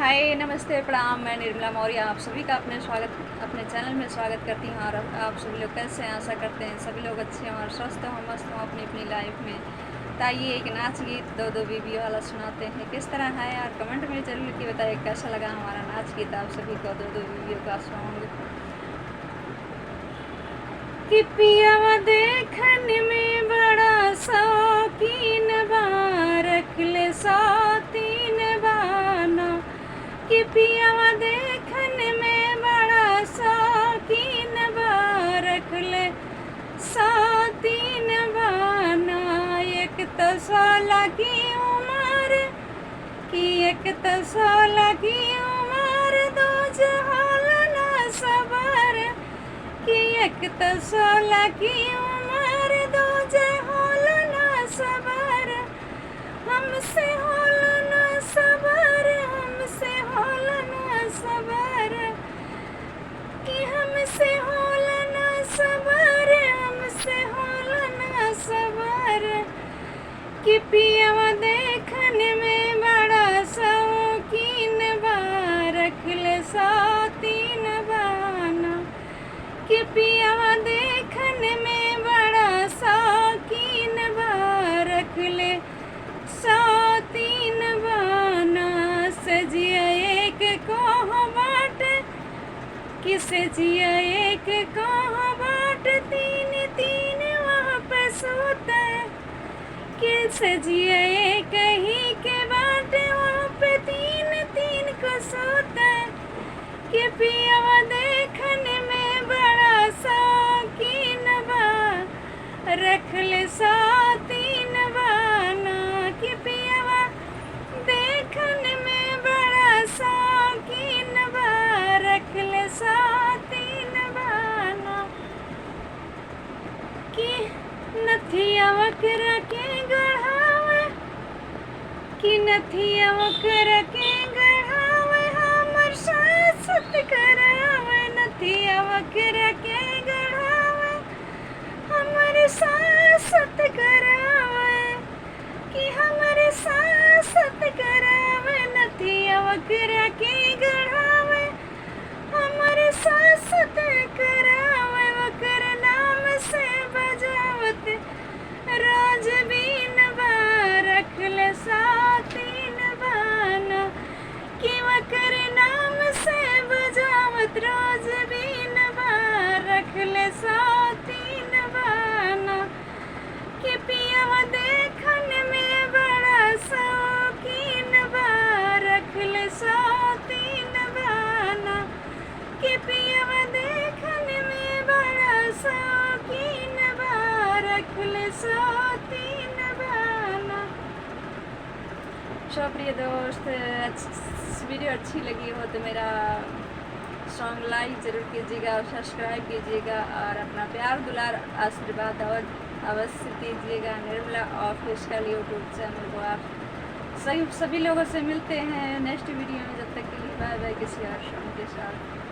हाय नमस्ते प्रणाम। मैं निर्मला मौर्य आप सभी का अपने चैनल में स्वागत करती हूँ। और आप सभी लोग कैसे हैं? आशा करते हैं सभी लोग अच्छे हों और स्वस्थ हों, मस्त हों अपनी अपनी लाइफ में। तो आइए एक नाच गीत दो बीवी वाला सुनाते हैं। किस तरह है यार, कमेंट में जरूर लिखिए, बताइए कैसा लगा हमारा नाच गीत। आप सभी को दो बीवियों का सॉन्ग। कि पियावा देखन में बड़ा शौकीन बा, रख ले सौतीन बाना। कि पियावा देखन में बड़ा शौकीन बा, रख ले सौतीन बाना। एक तो 16 की उम्र कि एक तो 16 की उम्र, दूज होला ना सबर। कि एक तो 16 की उम्र, दूजे होला ना सबर। हमसे होला ना सबर, हमसे होला ना सबर। कि हमसे होला ना सबर, हमसे होला ना सबर। कि पियावा देखन में बड़ा शौकीन बा, रख ले सौतीन बाना। कि पियावा देखन में बड़ा शौकीन बा, रख ले सौतीन बाना। सजिया एक कोह बाट, कि सजिया एक कोह बाट, तीन तीन वहाँ पे सोता। कि सजिया एक ही के बाट, वहाँ पे तीन तीन को सोता। कि पियावा देखन में बड़ा शौकीन बा, रख ले सौतीन बाना। कि पियावा देखन में बड़ा शौकीन बा, रख ले सौतीन बाना। कि नथिया वकरा के गढ़ावे, कि नथिया वकरा के गढ़ावे, हमर सासत करावे। नथिया वकरा के गढ़ावे, हमर सासत करावे। कि हमर सासत करावे। नथिया वकरा के गढ़ावे, हमर सासत करावे। वकर नाम से बजावत रोज बीन बा, रख ले सौतीन बाना। कि वकर नाम से बजावत रोज बीन बा, रख ले सौतीन बाना। कि पियावा देखन में बड़ा शौकीन बा, रख ले सौतीन बाना। कि पियावा देखन में बड़ा शौकीन बा, रख ले सौतीन बाना। तो प्रिय दोस्त, वीडियो अच्छी लगी हो तो मेरा सॉन्ग लाइक ज़रूर कीजिएगा और सब्सक्राइब कीजिएगा और अपना प्यार दुलार आशीर्वाद और अवश्य दीजिएगा। निर्मला ऑफिशियल यूट्यूब चैनल को आप सभी लोगों से मिलते हैं नेक्स्ट वीडियो में। जब तक के लिए बाय बाय, किसी और सॉन्ग के साथ।